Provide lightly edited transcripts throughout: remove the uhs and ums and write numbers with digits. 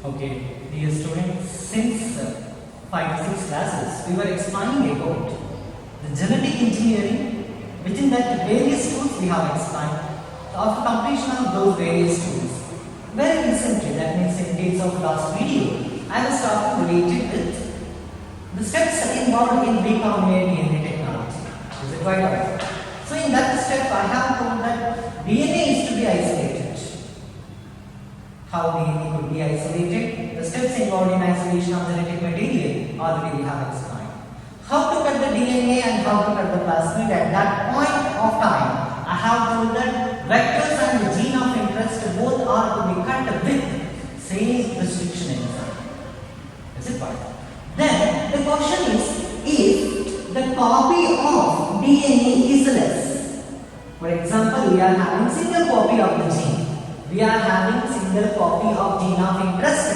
Okay, dear students, since 5 to 6 classes, we were explaining about the genetic engineering. Within that, various tools we have explained. After completion of those various tools, very recently, that means in case of last video, I was talking related with the steps involved in recombinant DNA technology. Is it right? So in that step, I have told that DNA is to be isolated. How DNA could be isolated? The steps involved in isolation of genetic material already we have explained. How to cut the DNA and how to cut the plasmid at that point of time. I have told that vectors and the gene of interest both are to be cut with same restriction enzyme. Is it right? Then the question is, if the copy of DNA is less, for example, we are having single copy of the gene. We are having single copy of gene of interest.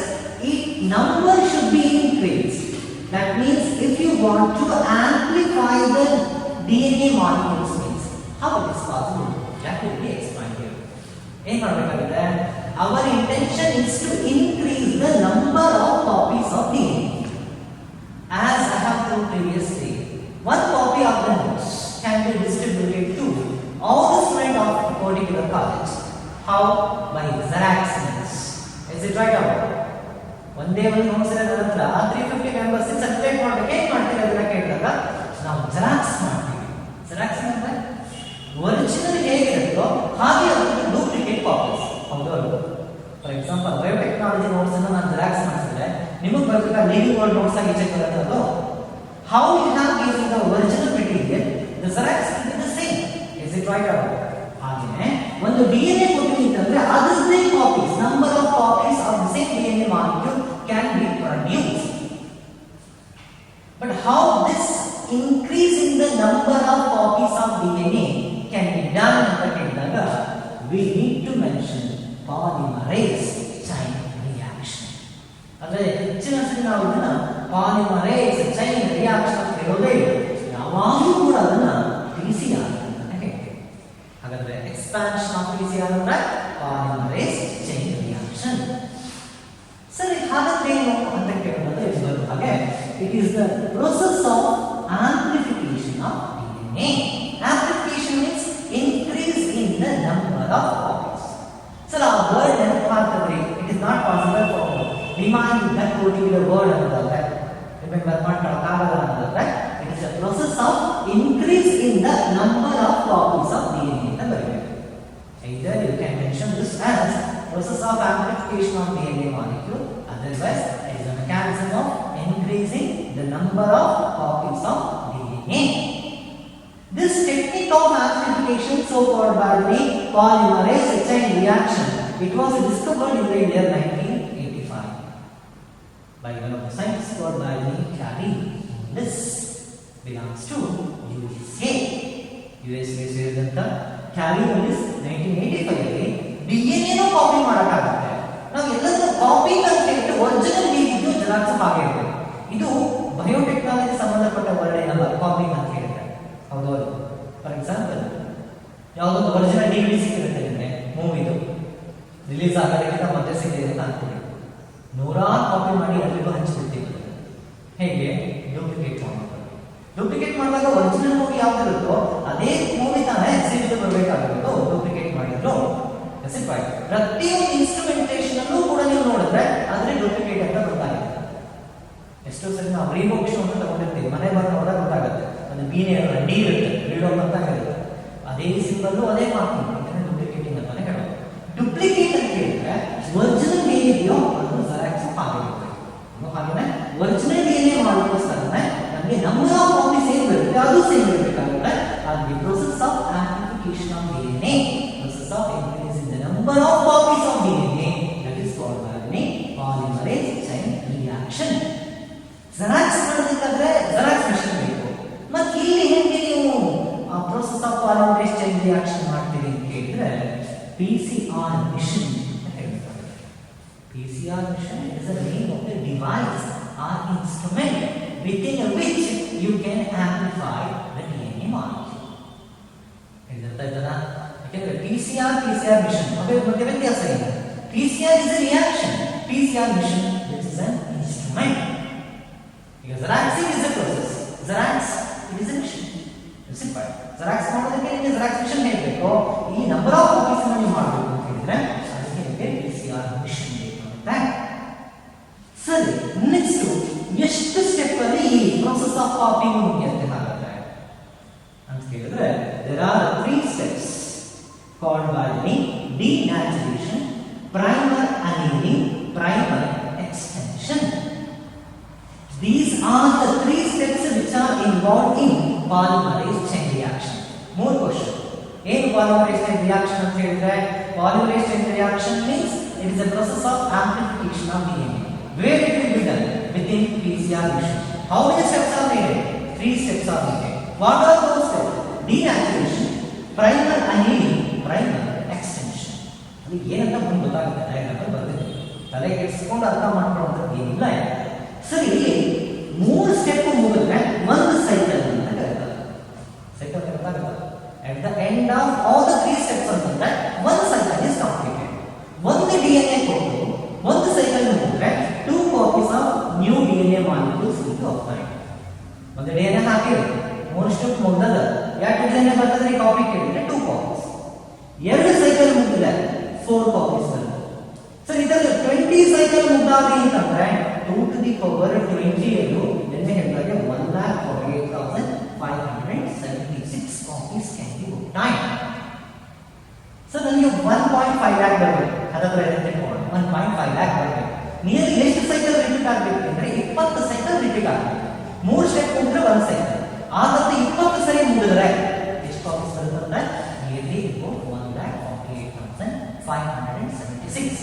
If number should be increased, that means if you want to amplify the DNA molecules means, how it is possible? That will be explained here. Our intention is to increase the number of copies of DNA. As I have told previously, one copy of the notes can be distributed to all the students of a particular college. How? By Xerox means. Is it right or one day one notes in another 350 members in circulate ಮಾಡಬೇಕು ಮಾಡ್ತೀರಾ ಕೇಳಿದಾಗ ನಾವು Xerox ಮಾಡ್ತೀವಿ. Xerox ಅಂದ್ರೆ original ಹೇಗಿರುತ್ತೋ ಹಾಗೆ ಅದಕ್ಕೆ duplicate copies. ಹೌದು. For example biotechnology notes ಅನ್ನು ನಾನು Xerox ಮಾಡಿಸಿದ್ರೆ ನಿಮಗೆ ಬರಬೇಕಾದ ಲಿವಿಂಗ್ ವರ್ಡ್ ನೋಟ್ಸ್ ಆಗಿ ಚೆಕ್ ಬರುತ್ತೆ ಅದು. How you have given the original material, the Xerox will be the same. Is it right or ಹಾಗೆಯೇ ಒಂದು DNA ಕೊಟ್ಟಿದೆ ಅಂದ್ರೆ ಅದರದೇ copies, number of copies of the same DNA molecule can be produced. But how this increase in the number of copies of DNA can be done ಅಂತ ಹೇಳಿದಾಗ we need to mention polymerase chain reaction. ಅಂದ್ರೆ ಹೆಚ್ಚಿನ ಸರಿ ನಾವು ಇದನ್ನ polymerase chain reaction ಅಂತ ಹೇಳೋದೇ ಯಾವಾಗಲೂ ಕೂಡ ಅದನ್ನ PCR ಹಾಗಾದ್ರೆ expansion of PCR ಅಂದ್ರೆ polymerase chain reaction. ಸರಿ ಹಾಗಾದ್ರೆ ಏನು ಅಂತ ಕೇಳಿದ್ರೆ ಇದು ಬರುತ್ತೆ ಹಾಗೆ it is the process of amplification of DNA. Amplification means increase in the number of copies. So our word ನೆನಪಾಗ್ತದೆ, it is not possible for remind that particular word ಅನ್ನೋದಲ್ಲ, remember ಮಾಡ್ಕೊಳ್ಳೋಕ್ಕಾಗಲ್ಲ ಅನ್ನೋದಲ್ಲ. It is a process of increase in the number of copies of DNA. Either you can mention this as process of amplification of DNA molecule, otherwise it is a mechanism of increasing the number of copies of DNA. This technique of amplification, so called by the polymerase chain reaction, it was discovered in the year 1985 by one of the scientists called by the Carey. This belongs to USA. USA ಸೇರಿದಂತ ಕ್ಯಾರಿ is 1985 ಅಲ್ಲಿ DNA ನ copy ಮಾಡಕ್ಕಾಗುತ್ತೆ. ನಾವು ಎಲ್ಲದನ್ನು copy ಅಂತ ಹೇಳಿದ್ರೆ original ಹೇಗಿದ್ದು xerox ಹಾಗೆ ಇರುತ್ತೆ. ಇದು ಬಯೋಟೆಕ್ನಾಲಜಿ ಸಂಬಂಧಪಟ್ಟ ವರ್ಡ್ ಏನಲ್ಲ ಕಾಪಿ ಅಂತ ಹೇಳಿದ್ರೆ. ಹೌದು. ಫಾರ್ ಎಕ್ಸಾಂಪಲ್ ಯಾವುದೊಂದು ಒರಿಜಿನಲ್ DVD ಸಿಕ್ಕಿರುತ್ತೆ ಅಂದ್ರೆ ಮೂವಿದು ರಿಲೀಸ್ ಆಗೋದಕ್ಕಿಂತ ಮತ್ತೆ ಸಿಕ್ಕಿದೆ ಅಂತ ಅನ್ಕೊಳ್ಳಿ. ನೂರಾರು ಕಾಪಿ ಮಾಡಿ ಎಲ್ಲರಿಗೂ ಹಂಚಿಬಿಡ್ತೀವಿ. ಹೇಗೆ ಡೂಪ್ಲಿಕೇಟ್ ಮಾಡೋದು. ಡೂಪ್ಲಿಕೇಟ್ ಮಾಡಿದಾಗ ಒರಿಜಿನಲ್ ಮೂವಿ ಯಾವ್ದಿರುತ್ತೋ ಅದೇ ಮೂವಿ ತಾನೇ ಸಿಡಿದು ಬರಬೇಕಾಗಿರುತ್ತೋ ಡೂಪ್ಲಿಕೇಟ್ ಮಾಡಿದ್ರು. ಪ್ರತಿಯೊಂದು ಇನ್ಸ್ಟ್ರುಮೆಂಟೇಷನ್ ಅಲ್ಲೂ ಕೂಡ ನೀವು ನೋಡಿದ್ರೆ ಅದ್ರೆ ಡೂಪ್ಲಿಕೇಟ್ ಅಂತ ಗೊತ್ತಾಗುತ್ತೆ. ಎಷ್ಟೋ ಸರಿ ನಾವು ರೀಬೋಕ್ ಶೋ ಅಂತ ತಗೊಂಡಿರ್ತೀವಿ, ಮನೆ ಬಂದು ನೋಡಿದಾಗ ಗೊತ್ತಾಗುತ್ತೆ ಅದು ಬೀನೇ ಡಿ ಇರುತ್ತೆ, ರೀಡೋ ಅಂತ ಇರುತ್ತೆ, ಅದೇ ಸಿಂಬಲ್ ಅದೇ ಮಾಡ್ತೀವಿ, ಡೂಪ್ಲಿಕೇಟಿಂಗ್ ಅಂತಾನೆ ಹೇಳೋದು. ಡೂಪ್ಲಿಕೇಟ್ ಅಂತ ಹೇಳಿದ್ರೆ ಒರಿಜಿನಲ್ ಏನಿದೆಯೋ ಅದು ಜೆರಾಕ್ಸ್ ಆಗಿರುತ್ತೆ. ಹಾಗೆಯೇ ಒರಿಜಿನಲ್ ಏನೇ ಮಾಡೋಕ್ಕೋಸ್ಕರನೇ ನಮಗೆ ನಂಬರ್ ಆಫ್ ಕಾಪೀಸ್ ಏನು ಬರುತ್ತೆ ಅದು ಸೇಮ್ ಇರಬೇಕಾಗುತ್ತೆ. ಅದು process of amplification of DNA, process of increasing the number of copies of DNA, that is called by the polymerase chain reaction. Xerox ಮಾಡೋದಕ್ಕಾದ್ರೆ Xerox machine ಬೇಕು. ಮತ್ತೆ ಇಲ್ಲಿ ಹೇಗೆ ನೀವು process of polymerase chain reaction ಮಾಡ್ತೀರಿ ಅಂತ ಹೇಳಿದ್ರೆ PCR machine ಅಂತ ಹೇಳ್ತಾರೆ. PCR machine is the name of the device or instrument within which you can amplify the DNA molecule. ಯಾಕೆಂದ್ರೆ PCR machine ಅದೇ ವ್ಯತ್ಯಾಸ ಇದೆ. PCR is a reaction. PCR mission, which is an instrument. Because xeroxing is a process. Xerox, it is a mission. It's simple. Xerox ಮಾಡೋದಕ್ಕೆ ನಿಮಗೆ xerox mission ಹೇಳಬೇಕು. ಈ number of copies ಅನ್ನು ನೀವು ಮಾಡಬೇಕು ಅಂತ ಹೇಳಿದ್ರೆ ಅದಕ್ಕೆ ನಿಮಗೆ PCR mission ಬೇಕಾಗುತ್ತೆ. ಸರಿ, ನೆಕ್ಸ್ಟ್ ಎಷ್ಟು ಸ್ಟೆಪ್ ಅಲ್ಲಿ ಈ process of copying ಮುಗಿಯುತ್ತೆ ಹಾಗಾದ್ರೆ ಅಂತ ಹೇಳಿದ್ರೆ there are 3 steps called by the denaturation, primer annealing, primer extension. These are the 3 steps which are involved in polymerase chain reaction. More question. In polymerase chain reaction ಅಂತ ಹೇಳಿದ್ರೆ polymerase chain reaction means it is a process of amplification of DNA. Where it will be done? Within PCR mission. How many steps are needed? 3 steps are needed. What are those steps? Denaturation, primer annealing, primer extension. ಅದು ಏನಂತ ಮುಂದೆ ಗೊತ್ತಾಗುತ್ತೆ diagram ಬರ್ತದೆ. ತಲೆ ಕೆಡಿಸ್ಕೊಂಡು ಅರ್ಥ ಮಾಡ್ಕೊಳ್ಳೋದು ಏನಿಲ್ಲ. ಸರಿ, ಇಲ್ಲಿ 3 ಸ್ಟೆಪ್ ಮುಗಿದ್ರೆ ಒಂದು ಸೈಕಲ್ ಅಂತ ಕರೀತಾರೆ. ಸೈಕಲ್ ಗೊತ್ತಾಗುತ್ತೆ. At the end of all the 3 steps ಅಂತಂದ್ರೆ ಒಂದು ಸೈಕಲ್ is completed. ಒಂದು DNA ಕೊಟ್ಟು ಒಂದು cycle ಮುಗಿದ್ರೆ 2 copies of new DNA molecules will be obtained. ಒಂದು DNA ಹಾಕಿದ್ರೆ 3 ಸ್ಟೆಪ್ ಮುಗಿದಲ್ಲ, ಯಾಕೆ DNA ಬರ್ತದೆ ಕಾಪಿ ಕೇಳಿದ್ರೆ 2 copies. 2 ಸೈಕಲ್ ಮುಗಿದ್ರೆ 4 copies ಬರುತ್ತೆ. ಸರ್ ಇದರಲ್ಲಿ 20 ಸೈಕಲ್ ಮುಗಿದಾಗ ಅಂತಂದ್ರೆ 2 to the power 20 ಎಂದು ಎಲ್ಲಿ ಹೇಳಿದಾಗ 1,48,576 copies can be obtained. So ನನಗೆ 1.5 lakh ಬರಬೇಕು. ಅದರ ರೇಟ್ 1.5 lakh ಬರಬೇಕು. ನಿಯರ್ಲಿ ಎಷ್ಟು ಸೈಕಲ್ ರಿಪೀಟ್ ಆಗಬೇಕು ಅಂದ್ರೆ 20 ಸೈಕಲ್ ರಿಪೀಟ್ ಆಗಬೇಕು. 3 ಸ್ಟೆಪ್ ಮುಗಿದ್ರೆ 1 ಸೈಕಲ್. ಆದಂತ 20 ಸರಿ ಮುಗಿದ್ರೆ ಎಷ್ಟು ಕಾಪೀಸ್ ಬರುತ್ತೆ? ನಿಯರ್ಲಿ 1,48,576.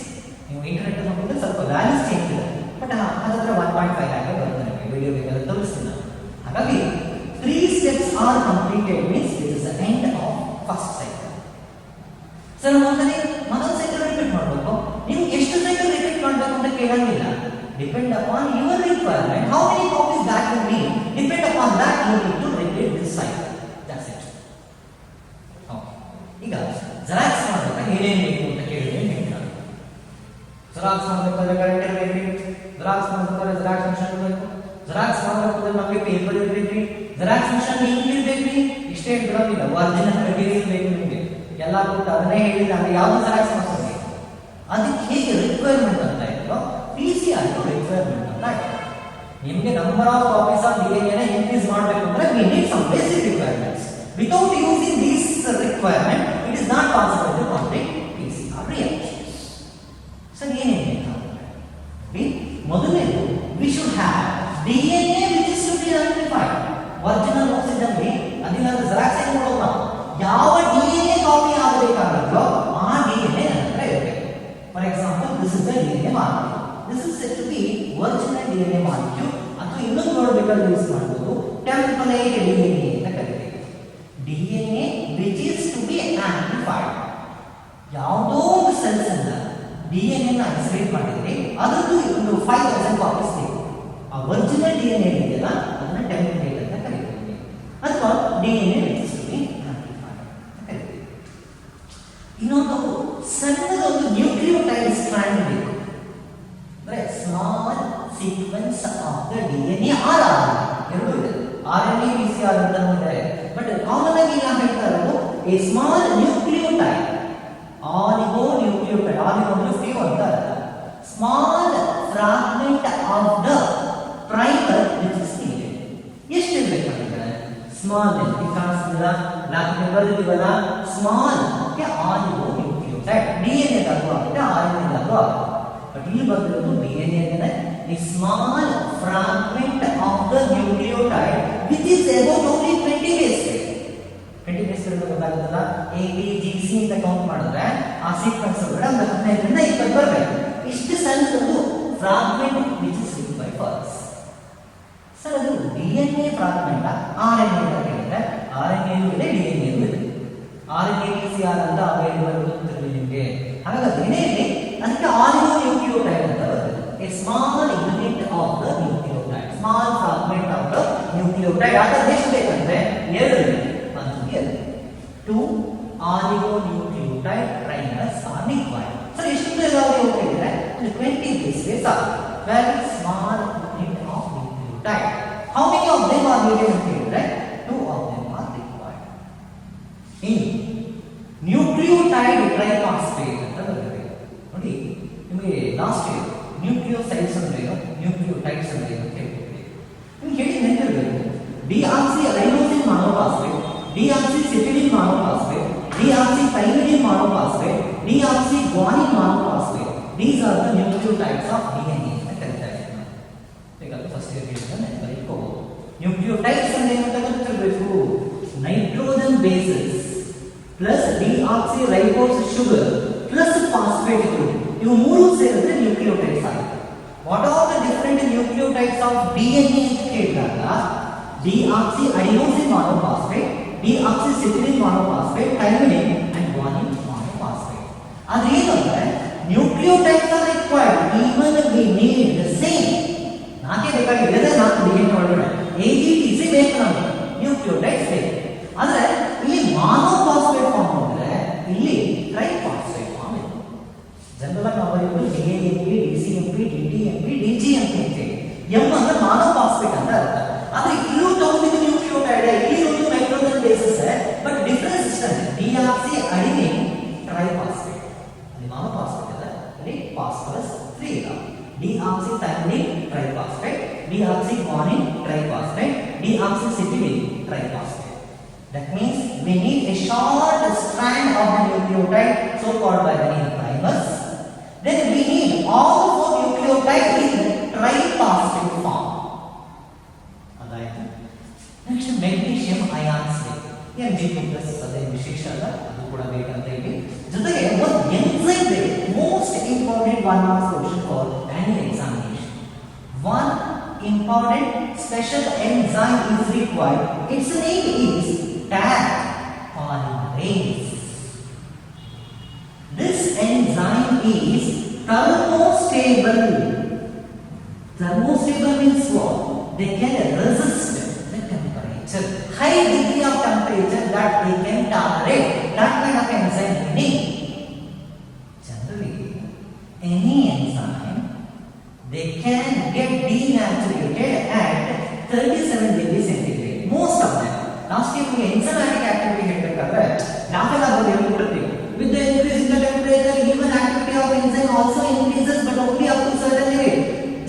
ನೀವು ಇಂಟರ್ನೆಟ್ ನೋಡಿದ್ರೆ ಸ್ವಲ್ಪ ವ್ಯಾಲ್ಯೂಸ್ ಚೇಂಜ್ ಇದೆ, ಬಟ್ ಹಾಗಾದ್ರೆ 1.5 lakh ಬರುತ್ತೆ. ನಿಮಗೆ ವಿಡಿಯೋ ಬೇಕಾದ್ರೆ ತೋರಿಸ್ತೀನಿ ನಾನು. ಹಾಗಾಗಿ 3 steps are completed means it is the end of first cycle. Sir ಒಂದ್ಸರಿ ಮತ್ತೊಂದು ಸೈಕಲ್ ರಿಪೀಟ್ ಮಾಡಬೇಕು. ನೀವು ಎಷ್ಟು ಸೈಕಲ್ ರಿಪೀಟ್ ಮಾಡಬೇಕು ಅಂತ ಕೇಳಂಗಿಲ್ಲ. Depend upon your requirement, how many copies that will be, depend upon that you need to repeat this cycle. That's it. Okay. ಈಗ xerox ಮಾಡಬೇಕಾದ್ರೆ ಏನೇನು ಬೇಕು ಅಂತ ಕೇಳಿದ್ರೆ ಹೇಳ್ತಾರೆ. ಜೆರಾಕ್ಸ್ ಮಾಡಬೇಕಾದ್ರೆ ಕರೆಂಟ್ ಇರಬೇಕ್ರಿ, ಜೆರಾಕ್ಸ್ ಮಾಡಬೇಕಾದ್ರೆ ಜೆರಾಕ್ಸ್ ಮಿಷನ್ ಬೇಕು, ಜೆರಾಕ್ಸ್ ಮಾಡಬೇಕಾದ್ರೆ ನಮಗೆ ಪೇಪರ್ ಇರಬೇಕ್ರಿ, ಜೆರಾಕ್ಸ್ ಮಿಷನ್ ಇಂಕ್ ಇರಬೇಕ್ರಿ. ಇಷ್ಟೇ ಬಿಡೋದಿಲ್ಲ, ಒರಿಜಿನಲ್ ಮೆಟೀರಿಯಲ್ ಬೇಕು ನಿಮಗೆ. ಎಲ್ಲ ಕೊಟ್ಟು ಅದನ್ನೇ ಹೇಳಿದ್ರೆ ಅಂದ್ರೆ ಯಾವ್ದು ಜೆರಾಕ್ಸ್ ಮಾಡ್ತೀವಿ. ಅದಕ್ಕೆ ಹೇಗೆ ರಿಕ್ವೈರ್ಮೆಂಟ್ ಅಂತ ಇತ್ತು, PCR ರಿಕ್ವೈರ್ಮೆಂಟ್ ಅಂತ ಆಯ್ತು. ನಿಮಗೆ number of copies of DNA ನ ಇನ್ಕ್ರೀಸ್ ಮಾಡಬೇಕು ಅಂದ್ರೆ we need some basic requirements. Without using these requirement it is not possible to complete PCR reactions. So ಏನೇನು ಬೇಕು? ಮೊದಲನೇದು we should have DNA which is to be amplified. Original ಓದಿಸಿದಲ್ಲಿ ಅದಿಲ್ಲಾಂದ್ರೆ Xerox ಹೆಂಗ್ ಮಾಡೋದು ನಾವು? ಯಾವ DNA ಕಾಪಿ ಆಗಬೇಕಾಗಿರೋ ಆ DNA ಹತ್ರ ಇರಬೇಕು. For example this is the DNA molecule. This is set to be original DNA molecule. ಅಥವಾ ಇನ್ನೊಂದು ನೋಡಬೇಕಾದ್ರೆ ಯೂಸ್ ಮಾಡಬಹುದು ಟೆಂಪ್ಲೇಟ್ DNA ಅಂತ ಕರೀತೀವಿ. DNA which is to be amplified. ಯಾವುದೋ ಒಂದು ಸೆಲ್ಸ್ ಇಂದ DNA ನ ಐಸೋಲೇಟ್ ಮಾಡಿದ್ರೆ ಅದರದ್ದು ಒಂದು 5000 ಕಾಪೀಸ್ ಬೇಕು. ಆ ಒರಿಜಿನಲ್ DNA ಇದೆಯಲ್ಲ ಅದನ್ನ ಟೆಂಪ್ಲೇಟ್ ಅಂತ ಕರೀತೀವಿ. ಅಥವಾ DNA which is to be amplified ಅಂತ ಕರೀತೀವಿ. ಇನ್ನೊಂದು ಸಣ್ಣದೊಂದು ನ್ಯೂಕ್ಲಿಯೋಟೈಡ್ ಸ್ಟ್ರಾಂಡ್ ಬೇಕು. ಅಂದ್ರೆ small sequence of the DNA or RNA ಎರಡು ಇದೆ. RNA PCR ಅಂತ ಇದೆ, ಬಟ್ ಕಾಮನ್ ಆಗಿ ನಾವು ಹೇಳ್ತಾ ಇರೋದು ಎ ಸ್ಮಾಲ್ ನ್ಯೂಕ್ಲಿಯೋಟೈಡ್, ಆಲಿಗೋನ್ಯೂಕ್ಲಿಯೋಟೈಡ್. ಆಲಿಗೋ ಅಂದ್ರೆ ಫ್ಯೂ ಅಂತ ಅರ್ಥ. Small fragment of the primer which is needed. ಎಷ್ಟು ಇರಬೇಕಾಗಿದೆ? ಸ್ಮಾಲ್ ಕಾಣಿಸ್ತಿಲ್ಲ, ನಾಲ್ಕು ಬರೆದಿದ್ದೀವಲ್ಲ, ಸ್ಮಾಲ್ ಆಲಿಗೋನ್ಯೂಕ್ಲಿಯೋಟೈಡ್. DNA ದಾಗೂ ಆಗುತ್ತೆ, RNA ದಾಗೂ ಆಗುತ್ತೆ. ಬಟ್ ಇಲ್ಲಿ ಬಂದಿರೋದು DNA ಅಂದ್ರೆ a small fragment of the nucleotide which is about only 20 base pair. 20 base pair ಗೊತ್ತಾಗುತ್ತಲ್ಲ, A B G C ಅಂತ count ಮಾಡಿದ್ರೆ ಆ ಸೀಕ್ವೆನ್ಸ್ ಒಳಗಡೆ ಒಂದು 15 ರಿಂದ 20 ಬರಬೇಕು. ಇಷ್ಟು ಸಣ್ಣದು fragment which is required for us. Sir ಅದು DNA ಫ್ರಾಗ್ಮೆಂಟ್ RNA ಅಂತ ಹೇಳಿದ್ರೆ RNA ಇದೆ, DNA ಇದೆ. RNA PCR ಅಂತ ಅವೈಲೇಬಲ್ ಗೊತ್ತಿರಲಿ ನಿಮಗೆ. ಹಾಗಾಗಿ DNA ಇದೆ, ಅದಕ್ಕೆ ಆಲಿಗೋನ್ಯೂಕ್ಲಿಯೋಟೈಡ್ ಅಂತ ಬರುತ್ತೆ. A small unit of the nucleotide, small fragment of the nucleotide. ಅದಕ್ಕೆ ಎಷ್ಟು ಬೇಕಂದ್ರೆ 2 2 oligonucleotide primers are required. So ಎಷ್ಟು ಇದಾವೆ ಅಂತ ಹೇಳಿದ್ರೆ and 20 base pairs are very small unit of nucleotide. How many of them are needed? Right? 2 of them are required. In nucleotide triphosphate ಅಂತ ಬರುತ್ತೆ ನೋಡಿ, ನಿಮಗೆ ಲಾಸ್ಟ್ ಇಯರ್ ನ್ಯೂಕ್ಲಿಯೋಸೈಡ್ಸ್ ಅಂದ್ರೆ ಏನು, ನ್ಯೂಕ್ಲಿಯೋಟೈಡ್ಸ್ ಅಂದ್ರೆ ಏನು ಅಂತ ಹೇಳ್ಕೊಡ್ತೀವಿ. ನಿಮ್ಗೆ ಹೇಳಿ ನೆನಪಿರಬೇಕು, deoxyribosine monophosphate, deoxycytidine monophosphate, deoxythymidine monophosphate, deoxyguanine monophosphate. These are the nucleotides of DNA ಅಂತ ಕರೀತಾರೆ. ಈಗ ಫಸ್ಟ್ ಇಯರ್ ಹೇಳಿದ್ರೆ ನೆನಪಲ್ಲಿ ಇಟ್ಕೋಬಹುದು. ನ್ಯೂಕ್ಲಿಯೋಟೈಡ್ಸ್ ಅಂದ್ರೆ ಏನು ಅಂತ ಗೊತ್ತಿರಬೇಕು. Nitrogen bases plus deoxyribose sugar plus phosphate group, ಇವು ಮೂರು ಸೇರಿದ್ರೆ ನ್ಯೂಕ್ಲಿಯೋಟೈಡ್ಸ್ ಆಗುತ್ತೆ. What are the different nucleotides of DNA ಅಂತ ಕೇಳಿದಾಗ deoxyadenosine monophosphate, deoxycytidine monophosphate, thymidine and guanine monophosphate. ಆದ್ರೆ ಏನಂದ್ರೆ nucleotides are required even we need the same. ನಾಲ್ಕೇ ಬೇಕಾಗಿದೆ, 4 DNA ಒಳಗಡೆ AGTC ಬೇಕು ನಮಗೆ, ನ್ಯೂಕ್ಲಿಯೋಟೈಡ್ಸ್ ಬೇಕು. ಆದ್ರೆ ಇಲ್ಲಿ ಮಾನೋಫಾಸ್ಫೇಟ್ ಫಾರ್ಮ್ ಅಂದ್ರೆ ಇಲ್ಲಿ ಟ್ರೈಫಾಸ್ಫೇಟ್ ಫಾರ್ಮ್ ಇದೆ. ಜನರಲ್ ಆಗಿ ನಾವು ಬರೆಯೋದು DAMP, DCMP, DTMP, DGMP ಅಂತ ಹೇಳಿ. M ಅಂದ್ರೆ ಮಾನೋಫಾಸ್ಫೇಟ್ ಅಂತ ಅರ್ಥ. ಆದ್ರೆ ಇಲ್ಲೂ ತಗೊಂಡಿದ್ದು ನ್ಯೂಕ್ಲಿಯೋಟೈಡ್, ಇಲ್ಲಿ ಒಂದು ನೈಟ್ರೋಜನ್ ಬೇಸಿಸ್, ಬಟ್ ಡಿಫರೆನ್ಸ್ ಇಷ್ಟೇ, ಡಿಆಕ್ಸಿ ಅಡಿನಿನ್ ಟ್ರೈಫಾಸ್ಫೇಟ್. ಅಲ್ಲಿ ಮಾನೋಫಾಸ್ಫೇಟ್ ಇದೆ, ಅಲ್ಲಿ ಫಾಸ್ಫರಸ್ 3 ಇದೆ. Deoxythymidine triphosphate, deoxyguanine triphosphate, deoxycytidine triphosphate. That means we need a short strand of the nucleotide, so called by the name primers. Then we need all 4 nucleotides in triphosphate form. Next, magnesium ions ಬೇಕು. Mg2+ ಅದೇ ವಿಶೇಷ ಅಲ್ಲ, ಅದು ಕೂಡ ಬೇಕಂತ ಹೇಳಿ. ಜೊತೆಗೆ ಒಂದು ಎಂಜೈಮ್ ಬೇಕು, most important 1 marks question for any examination. One important special enzyme is required. Its name is Taq polymerase. This enzyme is thermostable. Thermostable means what? They can resist the temperature, high degree of temperature that they can tolerate. That kind of enzyme we need. Generally, any enzyme they can get denaturated at 37 degrees centigrade. Most of them. Last year we enzymatic activity ಹೇಳ್ಬೇಕಾದ್ರೆ ನಾವೆಲ್ಲ ಅದು ಹೇಳ್ಕೊಡ್ತೀವಿ. With the increase in the temperature, even activity of enzyme also increases, but only up to certain limit.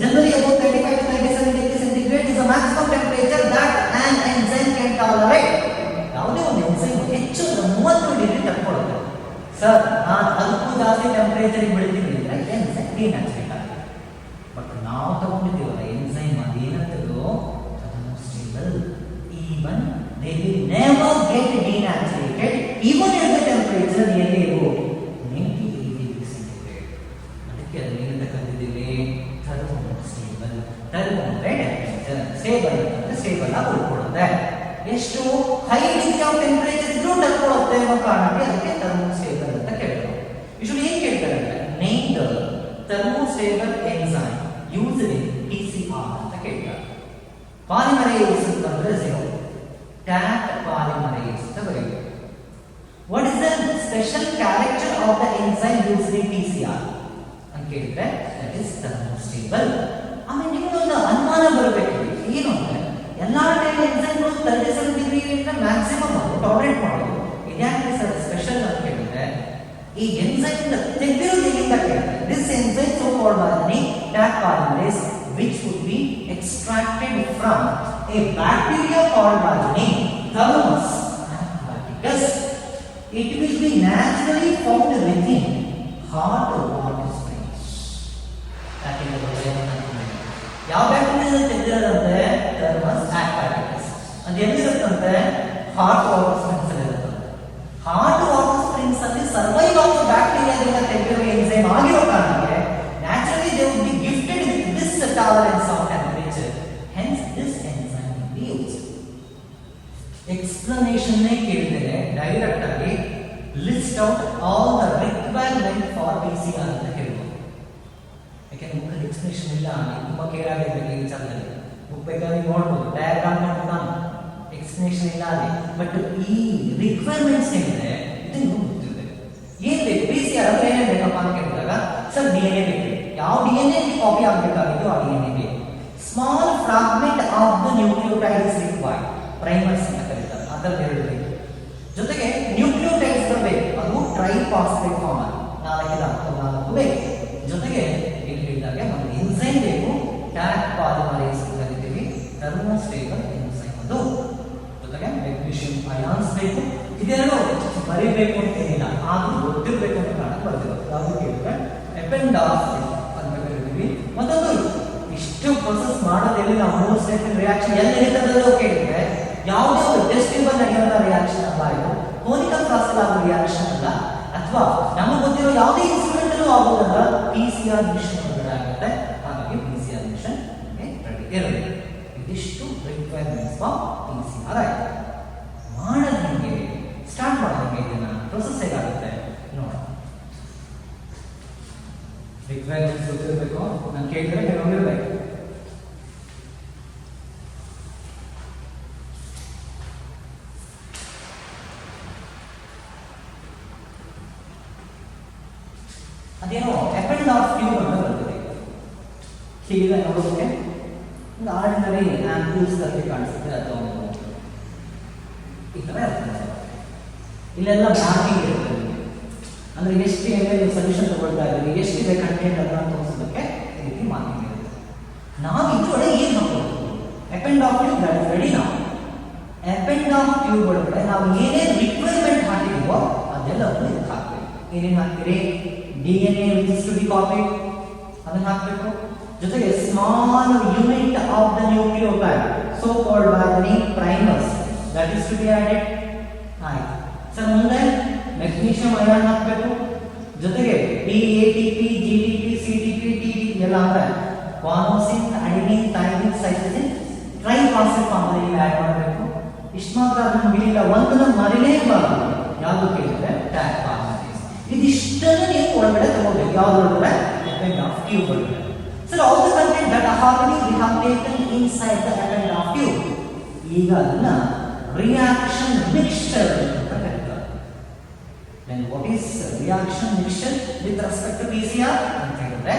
Generally about 35 to 37 degrees centigrade is the maximum temperature that an enzyme can tolerate. ಯಾವುದೇ ಒಂದು enzyme ಹೆಚ್ಚು 30 degree ತಡ್ಕೊಳ್ಳುತ್ತೆ. Sir ನಾನು ಅದಕ್ಕೂ ಜಾಸ್ತಿ temperature ಬಿಡ್ತೀನಿ ಅಂದ್ರೆ enzyme ಡಿನ್ಯಾಚುರೇಟ್ ಆಗುತ್ತೆ. But ನಾವು ತಗೊಂಡಿದ್ದೀವಲ್ಲ ಎಂಜೈಮ್ ಅದು ಏನಂತದ್ದು thermostable. Even they will never get denaturated even if the temperature nearly about 98 degrees centigrade. ಅದಕ್ಕೆ ಅದು ಏನಂತ ಕರೆದಿದ್ದೀವಿ, thermostable. thermo ಅಂದ್ರೆ ಟೆಂಪರೇಚರ್, ಸ್ಟೇಬಲ್ ಅಂದ್ರೆ ಸ್ಟೇಬಲ್ ಆಗಿ ಉಳ್ಕೊಳ್ಳುತ್ತೆ. ಎಷ್ಟು ಹೈ ಡಿಗ್ರಿ ಆಫ್ ಟೆಂಪರೇಚರ್ ಇದ್ರೂ ತಡ್ಕೊಳ್ಳುತ್ತೆ ಅನ್ನೋ ಕಾರಣಕ್ಕೆ ಅದಕ್ಕೆ thermostable ಅಂತ ಕೇಳ್ತಾರೆ. ಯೂಶುವಲಿ ಏನು ಕೇಳ್ತಾರೆ ಅಂದ್ರೆ name the thermostable enzyme used in PCR ಅಂತ ಕೇಳ್ತಾರೆ. ಪಾಲಿಮರೇಸ್ ಅಂತಂದ್ರೆ 0, Taq polymerase ಅಂತ ಬರೆಯುತ್ತೆ. What is the special character of the enzyme used in PCR ಅಂತ ಕೇಳಿದ್ರೆ that is thermostable. ಆಮೇಲೆ ನಿಮಗೊಂದು ಅನುಮಾನ ಬರಬೇಕು, ಏನು ಅಂದ್ರೆ ಎಲ್ಲಾ ಟೈಮ್ ಎಂಜೈಮ್ಗಳು 37 ಡಿಗ್ರಿ ಇಂದ ಮ್ಯಾಕ್ಸಿಮಮ್ ಟಾಲರೇಟ್ ಮಾಡೋದು, ಇದ್ಯಾಕೆ ಸರ್ ಸ್ಪೆಷಲ್ ಅಂತ ಕೇಳಿದ್ರೆ ಈ ಎಂಜೈಮ್ ತೆಗೆದಿರೋದು ಎಲ್ಲಿಂದ ಕೇಳಿದ್ರೆ this enzyme so called by the name Taq polymerase, which would be extracted from a bacteria called by the name Thermus aquaticus. It will be naturally found within hot water springs. That is the reason. ಯಾವ bacteria ತೆಗೆದಿರೋದಂತೆ Thermus aquaticus. ಅದು ಎಲ್ಲಿರುತ್ತಂತೆ hot water springs ಅಲ್ಲಿ ಇರುತ್ತಂತೆ. Hot water springs ಅಲ್ಲಿ survive ಆಗೋ ಬ್ಯಾಕ್ಟೀರಿಯಾದಿಂದ ತೆಗೆದಿರೋ enzyme ಆಗಿರೋ ಕಾರಣಕ್ಕೆ naturally they would be gifted with this tolerance of temperature. Hence this enzyme will be used. Explanation ne ಕೇಳಿದರೆ direct ಆಗಿ list out all the requirement for PCR ಅಂತ ಹೇಳ್ಬೋದು. ಯಾಕೆಂದ್ರೆ book explanation ಇಲ್ಲ, ತುಂಬಾ ಕೇರ್ ಆಗಿರ್ಬೇಕು ಈ ವಿಚಾರದಲ್ಲಿ. ಬುಕ್ ಬೇಕಾದ್ರೆ ನೋಡ್ಬೋದು, ಡಯಾಗ್ರಾಮ್ ನೋಡ್ಕೊಂಡು ಎಕ್ಸ್ಪ್ಲನೇಷನ್ ಇಲ್ಲ ಅಲ್ಲಿ. ಬಟ್ ಈ ರಿಕ್ವೈರ್ಮೆಂಟ್ಸ್ ಏನಿದೆ ಇದನ್ನು ಗೊತ್ತಿರಬೇಕು. ಏನ್ ಬೇಕು PCR ಅಂದ್ರೆ ಏನೇ ಬೇಕಪ್ಪ ಅಂತ ಕೇಳಿದಾಗ ಸರ್ DNA ಬೇಕು. ಯಾವ DNA ಕಾಪಿ ಆಗಬೇಕಾಗಿತ್ತು ಆ DNA ಗೆ small fragment of the nucleotide is required, primers ಅಂತ ಕರೀತಾರೆ. ಅದರಲ್ಲಿ ಎರಡು ಬೇಕು. ಜೊತೆಗೆ ನ್ಯೂಕ್ಲಿಯೋಟೈಡ್ಸ್ ಬೇಕು, ಅದು ಟ್ರೈಫಾಸ್ಫೇಟ್ ಫಾರ್ಮ್, ನಾಲ್ಕು ಬೇಕು. ಜೊತೆಗೆ ಇಲ್ಲಿ ಹೇಳಿದಾಗ ಒಂದು ಎನ್ಸೈಮ್ ಬೇಕು, ಟ್ಯಾಗ್ ಪಾಲಿಮರೇಸ್ ಅಂತ ಕರಿತೀವಿ, ಥರ್ಮೋಸ್ಟೇಬಲ್ ಎನ್ಸೈಮ್ ಅದು. ಜೊತೆಗೆ ಮೆಗ್ನೀಷಿಯಂ ಅಯಾನ್ಸ್ ಬೇಕು. ಇದೆರಡು ಬರೀಬೇಕು ಅಂತ ಏನಿಲ್ಲ, ಆದ್ರೂ ಗೊತ್ತಿರಬೇಕು ಅಂತ ಕಾರಣಕ್ಕೆ ಬರ್ತಿರೋದು. ಯಾವುದು ಕೇಳಿದ್ರೆ ಎಪೆಂಡಾಫ್ ಅಂತ ಕರಿತೀವಿ. ಮತ್ತೊಂದು ಇಷ್ಟು ಪ್ರೊಸೆಸ್ ಮಾಡೋದ್ರಲ್ಲಿ ನಾವು ಮೂರು ಸ್ಟೆಪ್ ರಿಯಾಕ್ಷನ್ ಎಲ್ಲಿ ನಡೀತದಲ್ಲೋ ಕೇಳಿದ್ರೆ ಯಾವುದೇ ಒಂದು ಟೆಸ್ಟಿಬಲ್ ನಡೆಯುವಂತ ರಿಯಾಕ್ಷನ್ ಅಲ್ಲ, ಇದು ಕೋನಿಕಲ್ ಪ್ರಾಸೆಸ್ ಆಗೋ ರಿಯಾಕ್ಷನ್ ಅಲ್ಲ, ಅಥವಾ ನಮಗೆ ಗೊತ್ತಿರೋ ಯಾವುದೇ ಇನ್ಸಿಡೆಂಟ್ ಅಲ್ಲೂ ಆಗೋದಲ್ಲ, PCR ಮಿಷನ್ ಒಳಗಡೆ ಆಗುತ್ತೆ. ಹಾಗಾಗಿ PCR ಮಿಷನ್ ರೆಡಿ ಇರಬೇಕು. ಇದಿಷ್ಟು ರಿಕ್ವೈರ್ಮೆಂಟ್ಸ್ ಫಾರ್ PCR ಆಯ್ತು. ಮಾಡೋದು ಹೆಂಗೆ, ಸ್ಟಾರ್ಟ್ ಮಾಡೋದು ಹೆಂಗೆ, ಇದನ್ನ ಪ್ರೊಸೆಸ್ ಹೇಗಾಗುತ್ತೆ ನೋಡೋಣ. ರಿಕ್ವೈರ್ಮೆಂಟ್ಸ್ ಗೊತ್ತಿರಬೇಕು, ನಾನು ಕೇಳಿದ್ರೆ ಹೇಳೋಗಿರ್ಬೇಕು. ಅದೇನೋ ಎಪೆಂಡಾಫ್ ಟ್ಯೂಬ್ ಅಂತ ಬರ್ತದೆ. ಹೀಗೆ ನೋಡೋದಕ್ಕೆ ಒಂದು ಆರ್ಡಿನರಿ ಆಂಪ್ಯೂಲ್ಸ್ ತರ ಕಾಣಿಸುತ್ತೆ, ಅಥವಾ ಈ ತರ ಇರ್ತದೆ. ಇಲ್ಲೆಲ್ಲ ಮಾರ್ಕಿಂಗ್ ಇರ್ತದೆ, ಅಂದ್ರೆ ಎಷ್ಟು ಎಲ್ಲಿ ಸೊಲ್ಯೂಷನ್ ತಗೊಳ್ತಾ ಇದ್ದೀವಿ, ಎಷ್ಟಿದೆ ಕಂಟೆಂಟ್ ಅದನ್ನು ತೋರಿಸೋದಕ್ಕೆ ಈ ರೀತಿ ಮಾರ್ಕಿಂಗ್ ಇರುತ್ತೆ. ನಾವು ಇದ್ರೊಳಗೆ ಏನು ಹಾಕೋದು, ಎಪೆಂಡಾಫ್ ಟ್ಯೂಬ್ ದಟ್ ಇಸ್ ರೆಡಿ. ನಾವು ಎಪೆಂಡಾಫ್ ಟ್ಯೂಬ್ ಒಳಗಡೆ ನಾವು ಏನೇನು ರಿಕ್ವೈರ್ಮೆಂಟ್ ಹಾಕಿದೀವೋ ಅದೆಲ್ಲವನ್ನು ಇದಕ್ಕೆ ಹಾಕ್ಬೇಕು. ಏನೇನು ಹಾಕ್ತೀರಿ, DNA which is to be copied ಅದನ್ನು ಹಾಕಬೇಕು. ಜೊತೆಗೆ small unit of the nucleotide so called by the name primers that is to be added. ಆಯ್ತು ಸರ್, ಮುಂದೆ ಮೆಗ್ನೀಷಿಯಂ ಅಯಾನ್ ಹಾಕಬೇಕು. ಜೊತೆಗೆ ATP, GTP, CTP, TP ಎಲ್ಲ ಅಂದ್ರೆ guanosine, adenine, thymine, cytosine triphosphate form ಅಲ್ಲಿ ಆಡ್ ಮಾಡಬೇಕು. ಇಷ್ಟು ಮಾತ್ರ ಅದನ್ನು ಬಿಡಿಲ್ಲ, ಒಂದನ್ನು ಮರಿಲೇಬಾರದು. ಯಾವುದು ಕೇಳಿದ್ರೆ ಟ್ಯಾಗ್ ಪಾಲಿಮರೇಸ್. ಇದಿಷ್ಟನ್ನು ನೀವು ಒಳಗಡೆ ತಗೋಬೇಕು. ಯಾವ್ದೊಳಗಡೆ, ಎಪೆಂಡಾಫ್ ಟ್ಯೂಬ್ ಒಳಗಡೆ. Sir, all the content that already we have taken inside the Eppendorf tube. ಈಗ ಅದನ್ನ ರಿಯಾಕ್ಷನ್ ಮಿಕ್ಸ್ಚರ್ ಅಂತ ಕರೀತಾರೆ. Then what is reaction mixture with respect to PCR ಅಂತ ಹೇಳಿದ್ರೆ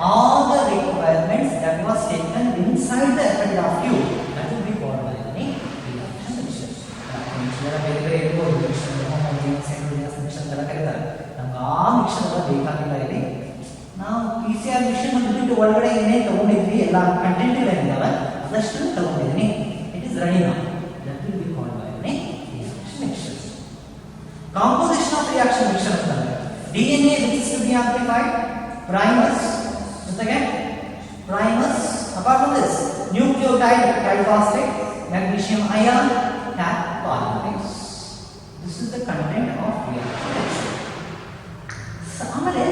all the requirements that was taken inside the Eppendorf tube that will be called by the name reaction mixture. Mixture ಬೇರೆ ಬೇರೆ ಇರ್ಬೋದು, mixture homogeneous, ಹೆಟೆರೋಜಿನಿಯಸ್ mixture ಅಂತ ಕರೀತಾರೆ. ನಮ್ಗೆ ಆ mixture ಎಲ್ಲ ಬೇಕಾಗಿಲ್ಲ. ಇಲ್ಲಿ ನಾವು PCR ಮಿಷನ್ ಬಿಟ್ಟು ಒಳಗಡೆ ಏನೇ ತಗೊಂಡಿದ್ವಿ, ಎಲ್ಲ ಕಂಟೆಂಟ್ ಏನಿದಾವೆ ಅದಷ್ಟು ತಗೊಂಡಿದ್ದೀನಿ. It is ready now. That will be called by name reaction mixture. Composition of reaction mixture ಅಂತಂದ್ರೆ DNA which is to be amplified, primers, ಜೊತೆಗೆ primers, apart from this nucleotide triphosphate, magnesium ion, tag polymerase. This is the content of reaction mixture. ಆಮೇಲೆ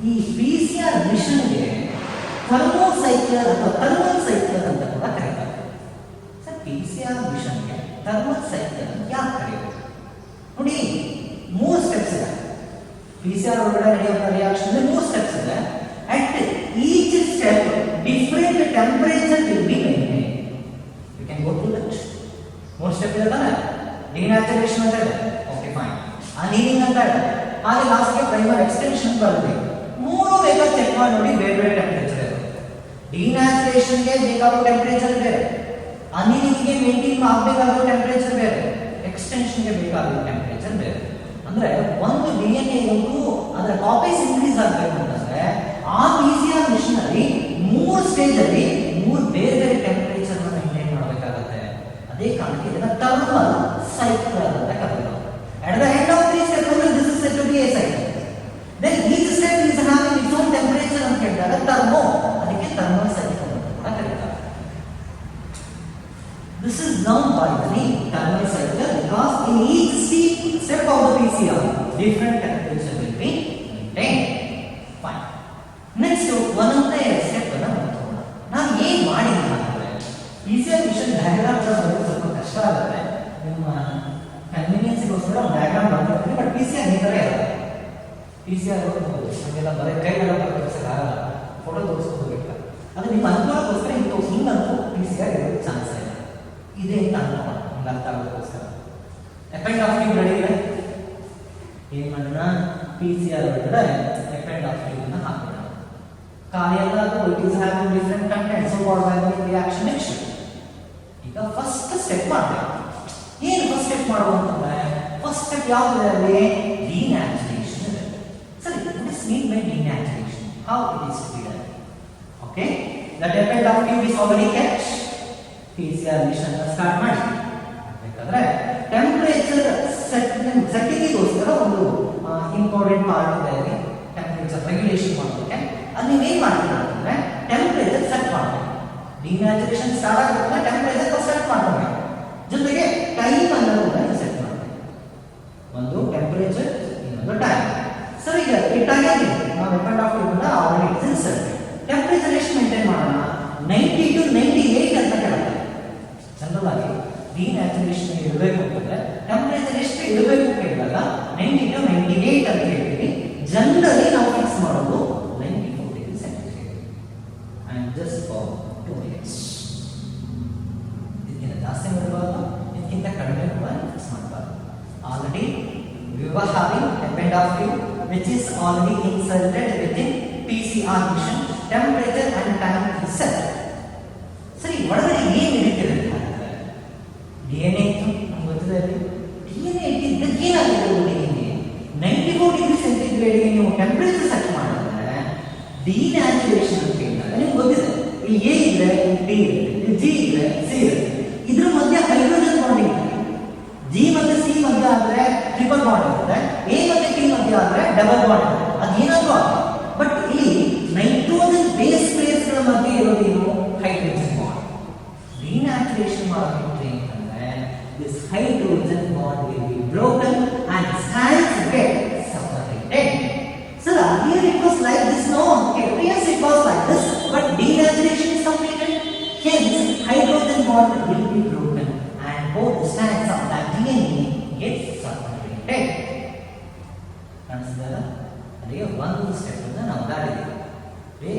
ಈ PCR ಮಿಷನ್ಗೆ ಥರ್ಮೋಸೈಕ್ಲರ್ ಅಥವಾ thermal ಸೈಕ್ಲರ್ ಅಂತ ಕೂಡ ಕರೀತಾರೆ. Sir, PCR ಮಿಷನ್ಗೆ ಥರ್ಮಲ್ ಸೈಕ್ಲರ್ ಯಾಕೆ ಕರೆಯೋದು? ನೋಡಿ, 3 ಸ್ಟೆಪ್ಸ್ ಇದೆ. PCR ಒಳಗಡೆ ನಡೆಯುವಂಥ ರಿಯಾಕ್ಷನ್ 3 ಸ್ಟೆಪ್ಸ್ ಇದೆ. At each step different temperature will be maintain. You can go to that. 3 step ಇದೆ ತಾನೆ. ಡಿನ್ಯಾಚುರೇಷನ್ ಅಂತ ಇದೆ, ಓಕೆ ಫೈನ್. ಅನೀಲಿಂಗ್ ಅಂತ ಇದೆ, ಹಾಗೆ ಲಾಸ್ಟ್ಗೆ ಪ್ರೈಮರ್ ಎಕ್ಸ್ಟೆನ್ಷನ್ ಬರುತ್ತೆ. 3 ಬೇಕಾದ್ರೆ ಚೆಕ್ ಮಾಡಿ ನೋಡಿ, ಬೇರೆ ಬೇರೆ ಟೆಂಪರೇಚರ್ ಇರುತ್ತೆ. ಡಿನ್ಯಾಚುರೇಷನ್ಗೆ ಬೇಕಾಗೋ ಟೆಂಪರೇಚರ್ ಬೇರೆ, ಅನೀಲಿಂಗ್ಗೆ ಮೇಂಟೈನ್ ಆಗಬೇಕಾಗೋ ಟೆಂಪರೇಚರ್ ಬೇರೆ, ಎಕ್ಸ್ಟೆನ್ಷನ್ಗೆ ಬೇಕಾಗೋ ಟೆಂಪರೇಚರ್ ಬೇರೆ. ಅಂದ್ರೆ ಒಂದು DNA ಅದರ ಕಾಪೀಸ್ ಇನ್ಕ್ರೀಸ್ ಆಗಬೇಕು ಅಂತಂದ್ರೆ ಆ PCR ಮಿಷನ್ ಅಲ್ಲಿ 3 ಸ್ಟೇಜ್ ಅಲ್ಲಿ 3 ಬೇರೆ ಬೇರೆ ಟೆಂಪರೇಚರ್ ಮೇಂಟೈನ್ ಮಾಡಬೇಕಾಗುತ್ತೆ. ಅದೇ ಕಾರಣಕ್ಕೆ ಇದನ್ನ ಥರ್ಮಲ್ ಸೈಕ್ಲರ್ ಅಂತ ಕರೀತಾರೆ. At the end of 3 steps, this is said to be a cycle. Then each step is having its own temperature ಅಂತ ಹೇಳಿದಾಗ ಥರ್ಮೋ, ಅದಕ್ಕೆ ಥರ್ಮಲ್ ಸೈಕಲ್ ಅಂತ ಕೂಡ ಕರೀತಾರೆ. This is known by the name thermal cycle because in each step of the PCR, different temperature will be maintained. Fine. Next, ಒಂದೊಂದೇ step ಅನ್ನು ನೋಡೋಣ. ನಾವು ಏನು ಮಾಡಿಲ್ಲ ಅಂದ್ರೆ PCR ಮಿಷನ್ ಡಯಾಗ್ರಾಮ್ ಬರೆಯೋದು ಸ್ವಲ್ಪ ಕಷ್ಟ ಆಗುತ್ತೆ. ನಿಮ್ಮ ಕನ್ವೀನಿಯನ್ಸ್ಗೋಸ್ಕರ ಒಂದು ಡಯಾಗ್ರಾಮ್ ಬರ್ತಿರ್ತೀವಿ, ಬಟ್ PCR ಈ ಥರ ಇರುತ್ತೆ. PCR ಹಾಗೆಲ್ಲ ಬರೀ ಕೈಗೆಲ್ಲ ತೋರಿಸೋಕ್ಕಾಗಲ್ಲ, ಫೋಟೋ ತೋರಿಸ್ಕೋಬೇಕು. ಅದು ನಿಮ್ಮ ಅನುಕೂಲಕ್ಕೋಸ್ಕರ ಹಿಂಗಂತೂ PCR ಇರೋದು ಚಾನ್ಸ್ ಇದೆ. ಇದೆ ಅಂತ ಅನ್ಕೋಣ, ನಿಮ್ಗೆ ಅರ್ಥ ಆಗೋದಕ್ಕೋಸ್ಕರ. ಎಪೆಂಡಾಫ್ ಟ್ಯೂಬ್ ರೆಡಿ ಇದೆ. ಏನು ಮಾಡೋಣ, PCR ಒಳಗಡೆ ಎಪೆಂಡಾಫ್ ಟ್ಯೂಬ್ ಅನ್ನ ಹಾಕೋಣ. ಖಾಲಿ ಅಲ್ಲ, ಅದು it is having different content, so called by reaction mixture. ಈಗ ಫಸ್ಟ್ ಸ್ಟೆಪ್ ಮಾಡಬೇಕು. ಏನು ಫಸ್ಟ್ ಸ್ಟೆಪ್ ಮಾಡೋದು ಅಂತಂದ್ರೆ, ಫಸ್ಟ್ ಸ್ಟೆಪ್ ಯಾವುದು ಅಲ್ಲಿ? ಡಿನ್ಯಾಚುರೇಷನ್ ಇದೆ. ಸರಿ, what is mean by denaturation? How it is to be done? Okay, the depend of you is already catch. PCR machine start ಮಾಡಿ. ಯಾಕಂದ್ರೆ ಟೆಂಪರೇಚರ್ ಸೆಟ್ಟಿಂಗಿಗೋಸ್ಕರ ಒಂದು ಇಂಪಾರ್ಟೆಂಟ್ ಪಾರ್ಟ್ ಇದೆ ಅಲ್ಲಿ, ಟೆಂಪರೇಚರ್ ರೆಗ್ಯುಲೇಷನ್ ಮಾಡೋದಕ್ಕೆ. ಅದು ನೀವೇನು ಮಾಡ್ತೀರಾ ಅಂತಂದ್ರೆ ಟೆಂಪರೇಚರ್ ಸೆಟ್ ಮಾಡಬೇಕು. ಡಿನ್ಯಾಚುರೇಷನ್ ಸ್ಟಾರ್ಟ್ ಆಗಬೇಕಂದ್ರೆ ಟೆಂಪರೇಚರ್ ಸೆಟ್ ಮಾಡಬೇಕು, ಜೊತೆಗೆ ಟೈಮ್ ಅನ್ನು ಕೂಡ ನೀವು ಸೆಟ್ ಮಾಡಬೇಕು. ಒಂದು ಟೆಂಪರೇಚರ್, ಇನ್ನೊಂದು ಟೈಮ್. ಸರ್, ಈಗ ಈ ಟೈಮ್ ನಾವು ಡೆಪೆಂಡ್ ಆಫ್ ಕೂಡ ಆಲ್ರೆಡಿ ಇನ್ಸರ್ಟ್. ಟೆಂಪರೇಚರ್ ಎಷ್ಟು ಮೇಂಟೈನ್ ಮಾಡೋಣ? 90 to 98 ಅಂತ ಕೇಳುತ್ತೆ. ಜನರಲ್ ಆಗಿ ಡಿನ್ಯಾಚುರೇಷನ್ ಇರಬೇಕು ಅಂತಂದ್ರೆ ಟೆಂಪರೇಚರ್ ಎಷ್ಟು ಇರಬೇಕು ಕೇಳಿದಾಗ 90 to 98 ಅಂತ ಹೇಳ್ತೀವಿ. ಜನರಲಿ ನಾವು ಫಿಕ್ಸ್ ಮಾಡೋದು 94 degree centigrade and just for 2 minutes. ಇದಕ್ಕಿಂತ ಜಾಸ್ತಿ ಮಾಡಬಾರ್ದು, ಇದಕ್ಕಿಂತ ಕಡಿಮೆ ಕೂಡ ಫಿಕ್ಸ್ ಮಾಡಬಾರ್ದು. Already we were having depend of you which is already inserted within PCR mission. Temperature and time is set. ಸರಿ, ಒಳಗಡೆ ಏನು ಇರುತ್ತದೆ ಅಂತಂದ್ರೆ DNA ನಮ್ಗೆ ಗೊತ್ತಿದೆ. DNA ಇಟ್ಟಿದ್ದ ಏನಾಗಿದೆ? DNA 94 ಡಿಗ್ರಿ ಸೆಂಟಿಗ್ರೇಡ್ಗೆ ನೀವು ಟೆಂಪರೇಚರ್ ಸೆಟ್ ಮಾಡಿದ್ರೆ ಡಿನ್ಯಾಚುರೇಷನ್ ಅಂತ ಹೇಳಿದಾಗ ನಿಮ್ಗೆ ಗೊತ್ತಿದೆ, ಇಲ್ಲಿ A ಇದೆ, ಇಲ್ಲಿ D ಇದೆ, ಇಲ್ಲಿ G ಇದೆ, C ಇದೆ. ಇದ್ರ ಮಧ್ಯೆ ಹೈಡ್ರೋಜನ್ ಬಾಂಡ್ ಇದೆ. G ಮತ್ತೆ C ಮಧ್ಯ ಆದ್ರೆ ಟ್ರಿಪಲ್ ಬಾಂಡ್ ಇರುತ್ತೆ, A ಮತ್ತೆ T ಮಧ್ಯ ಆದ್ರೆ ಡಬಲ್ ಬಾಂಡ್ ಇರುತ್ತೆ. ಅದೇನಾದ್ರೂ ಆಗುತ್ತೆ. ಬಟ್ ಇಲ್ಲಿ ನೈಟ್ರೋಜನ್ ಬೇಸ್ ಪೇರ್ಸ್ಗಳ ಮಧ್ಯೆ ಇರೋದೇನು? Hydrogen bond. ಡಿನ್ಯಾಚುರೇಷನ್ ಮಾಡೋದಕ್ಕೆ ಅಂತಂದ್ರೆ this hydrogen bond will be broken and sands get separated. So here it was like this, no? Okay, yes, it was like this, but denaturation is completed. Hence, hydrogen bond will be broken and both the strands of that DNA get separated. Understand? ಅದೇ ಒಂದು step ಅನ್ನು ನಾವು ದಾಟಿದ್ದೀವಿ.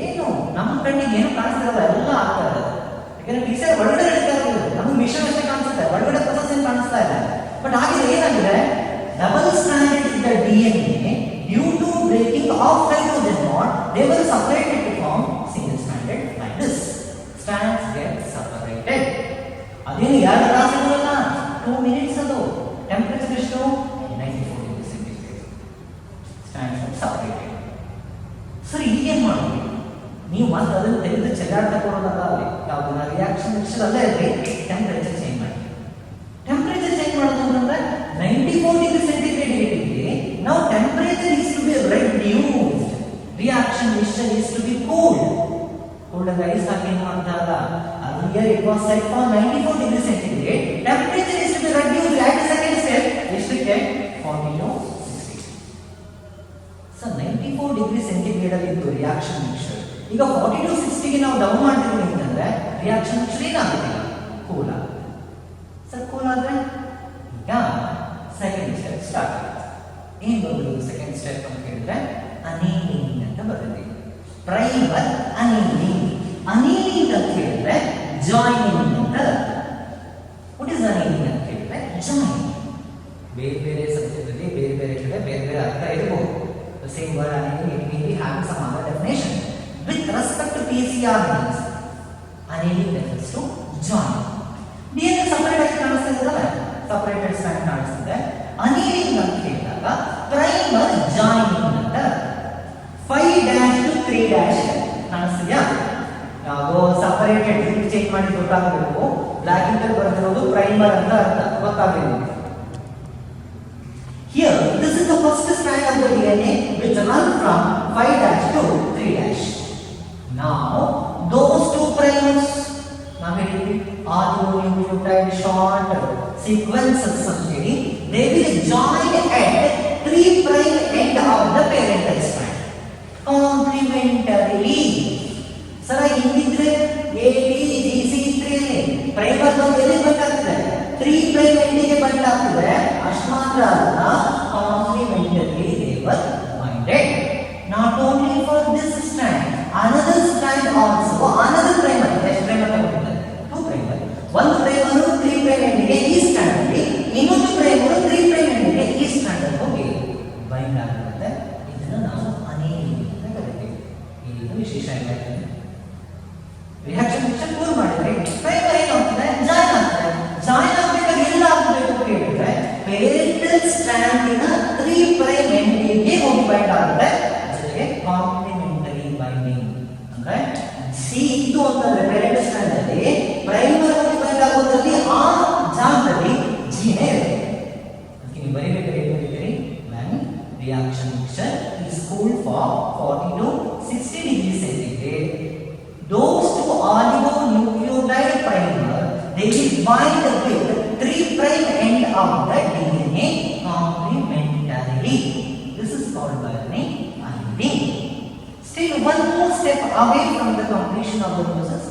ಏನು ನಮ್ಮ ಕಣ್ಣಿಗೆ ಏನು ಕಾಣಿಸ್ತಿರಲ್ಲ, ಎಲ್ಲ ಆಗ್ತಾ ಇರೋದು. ಯಾಕಂದ್ರೆ ಟೀಚರ್ ಒಳಗಡೆ ನಡೀತಾ ಇರೋದು ನಮಗೆ ಮಿಷನ್ ಅಷ್ಟೇ ಕಾಣಿಸುತ್ತೆ, ಒಳಗಡೆ ಪ್ರೊಸೆಸ್ ಏನು ಕಾಣಿಸ್ತಾ ಇಲ್ಲ. ಬಟ್ ಆಗಿದೆ ಏನಾಗಿದೆ, ಡಬಲ್ ಸ್ಟ್ರಾಂಡೆಡ್ ಇದ್ದ DNA due to breaking of hydrogen bond they were separated to form single stranded like this. Strands get separated. ಅದೇನು 2 ತಾಸುಗಳಲ್ಲ, 2 ಮಿನಿಟ್ಸ್. ಅದು ಟೆಂಪರೇಚರ್ ಎಷ್ಟು? 94 degree centigrade. Stands get separated. ಸರಿ, ಈಗೇನು ಮಾಡೋದು? ನೀವು ಮತ್ತೆ ಅದನ್ನು ತೆಗೆದು ಚೆಲ್ಲಾಡ್ತಾ ಕೊಡೋದಲ್ಲ, ಅಲ್ಲಿ ಯಾವುದನ್ನ ರಿಯಾಕ್ಷನ್ ಮಿಕ್ಸರ್ ಅಲ್ಲೇ ಇರಲಿ, ಟೆಂಪರೇಚರ್ ಚೇಂಜ್ ಮಾಡಿ. ಟೆಂಪರೇಚರ್ ಚೇಂಜ್ ಮಾಡೋದು ಅಂತಂದ್ರೆ 94 ಡಿಗ್ರಿ ಸೆಂಟಿಗ್ರೇಡ್ ಇಟ್ಟಿದ್ದೀವಿ. ನಾವು temperature is to be reduced, reaction mixer is to be cooled. Cooled ice ಹಾಕಿ ಏನು ಮಾಡ್ತಾರಲ್ಲ, ಅದು here it was set for 94 degree centigrade. Temperature is to be reduced at the second step. ಎಷ್ಟಕ್ಕೆ? 40 to 60. So 94 degree centigrade ಅಲ್ಲಿ ಇದ್ದು reaction mixer ಈಗ 40 to 60 ಗೆ ನಾವು ಡೌನ್ ಮಾಡ್ತೀವಿ ಅಂತಂದ್ರೆ ರಿಯಾಕ್ಷನ್ ಮಿಕ್ಸರ್ ಏನಾಗುತ್ತೆ? ಕೂಲ್ ಆಗುತ್ತೆ. ಸರ್, ಕೂಲ್ ಆದ್ರೆ ಈಗ ಸೆಕೆಂಡ್ ಸ್ಟೆಪ್ ಸ್ಟಾರ್ಟ್ ಆಗುತ್ತೆ. ಏನು ಬರೋದು ಸೆಕೆಂಡ್ ಸ್ಟೆಪ್ ಅಂತ ಹೇಳಿದ್ರೆ ಅನೀಲಿಂಗ್ ಅಂತ ಬರುತ್ತೆ. Primer annealing. ಅನೀಲಿಂಗ್ ಅಂತ ಹೇಳಿದ್ರೆ ಜಾಯಿನಿಂಗ್ ಅಂತ ಅರ್ಥ. ವಾಟ್ ಇಸ್ ಅನೀಲಿಂಗ್ ಅಂತ ಹೇಳಿದ್ರೆ ಜಾಯಿನಿಂಗ್. ಬೇರೆ ಬೇರೆ ಸಬ್ಜೆಕ್ಟ್ ಅಲ್ಲಿ ಬೇರೆ ಬೇರೆ ಕಡೆ ಬೇರೆ ಬೇರೆ ಅರ್ಥ ಇರಬಹುದು. The same word annealing, it may be having some other definition. With respect to PCR means annealing refers to join. DNA separate ಆಗಿ ಕಾಣಿಸ್ತಾ ಇದೆಯಲ್ಲ, ಸಪರೇಟೆಡ್ ಸ್ಟ್ಯಾಂಡ್ ಕಾಣಿಸ್ತಿದೆ. ಅನೀಲಿಂಗ್ ಅಂತ ಹೇಳಿದಾಗ ಪ್ರೈಮರ್ ಜಾಯಿನಿಂಗ್ ಅಂತ 5' to 3' ಕಾಣಿಸ್ತಿದ್ಯಾ? ಯಾವುದೋ ಸಪರೇಟೆಡ್ ಚೇಂಜ್ ಮಾಡಿ ಗೊತ್ತಾಗಬೇಕು. ಬ್ಲಾಕ್ ಇಂದ ಬರ್ತಿರೋದು ಪ್ರೈಮರ್ ಅಂತ ಅರ್ಥ ಗೊತ್ತಾಗಬೇಕು. Here, this is the first strand of the DNA which runs from 5' to 3'. Now, those two primers, nucleotide short sequences ಅಂತೇಳಿ they will join at 3' end of the parental strand. Complementarily. ಸರ ಹಿಂದಿದ್ರೆ ATGC3 primer ಎಲ್ಲಿ ಬಂದಾಗ್ತದೆ? 3' ಎಂಡಿಗೆ ಬಂದಾಗ್ತದೆ. ಅಷ್ಟು ಮಾತ್ರ ಅಲ್ಲ, complementarily they were binded. Not only for this strand, another strand also, another primer. ಎಷ್ಟು primer ತಗೊಂಡಿದ್ದಾರೆ? 2 primer. ಒಂದು primer 3' ಎಂಡಿಗೆ ಈ ಸ್ಟ್ರಾಂಡ್ ಅಲ್ಲಿ, ಇನ್ನೊಂದು primer 3' ಎಂಡಿಗೆ ಈ ಸ್ಟ್ರಾಂಡ್ ಅಲ್ಲಿ ಹೋಗಿ ಬೈಂಡ್ ಆಗುತ್ತೆ. ಇದನ್ನ ನಾವು ಅನೀಲಿಂಗ್ ಅಂತ ಕರಿತೀವಿ. ಇದು ವಿಶೇಷ ಏನಾಗ್ತದೆ ರಿಯಾಕ್ಷನ್ ಮಿಕ್ಸರ್ ಕೂಲ್ ಮಾಡಿದ್ರೆ ಪ್ರೈಮರ್ ಏನಾಗ್ತದೆ ಜಾಯಿನ್ ಆಗ್ತದೆ ಜಾಯಿನ್ ಆಗಬೇಕಾದ್ರೆ ಎಲ್ಲ ಆಗಬೇಕು ಅಂತ ಹೇಳಿದ್ರೆ ಪೇರೆಂಟಲ್ ಸ್ಟ್ರಾಂಡಿನ 3 ಪ್ರೈಮ್ ಎಂಡಿಗೆ ಹೋಗಿ ಬೈಂಡ್ ಆಗುತ್ತೆ ಜೊತೆಗೆ ಕಾಂಪ್ಲಿಮೆಂಟರಿ ಬೈಂಡಿಂಗ್ ಅಂದ್ರೆ ಸಿ ಇದು ಅಂತಂದ್ರೆ ಪೇರೆಂಟಲ್ ಸ್ಟ್ರಾಂಡ್ ಅಲ್ಲಿ ಪ್ರೈಮರ್ ಹೋಗಿ ಬೈಂಡ್ ಆಗೋದ್ರಲ್ಲಿ ಆ ಜಾಗದಲ್ಲಿ ಜಿನೇ ಇರುತ್ತೆ ಅದಕ್ಕೆ ನೀವು ಬರೀಬೇಕಾದ್ರೆ ಏನು ಬರೀತೀರಿ man reaction mixer is cooled for 40 to 60 degrees centigrade. Those two oligonucleotide primer they will bind with 3 prime end of the DNA complementarily. This is called by the name binding. Still one more step away from the completion of the process.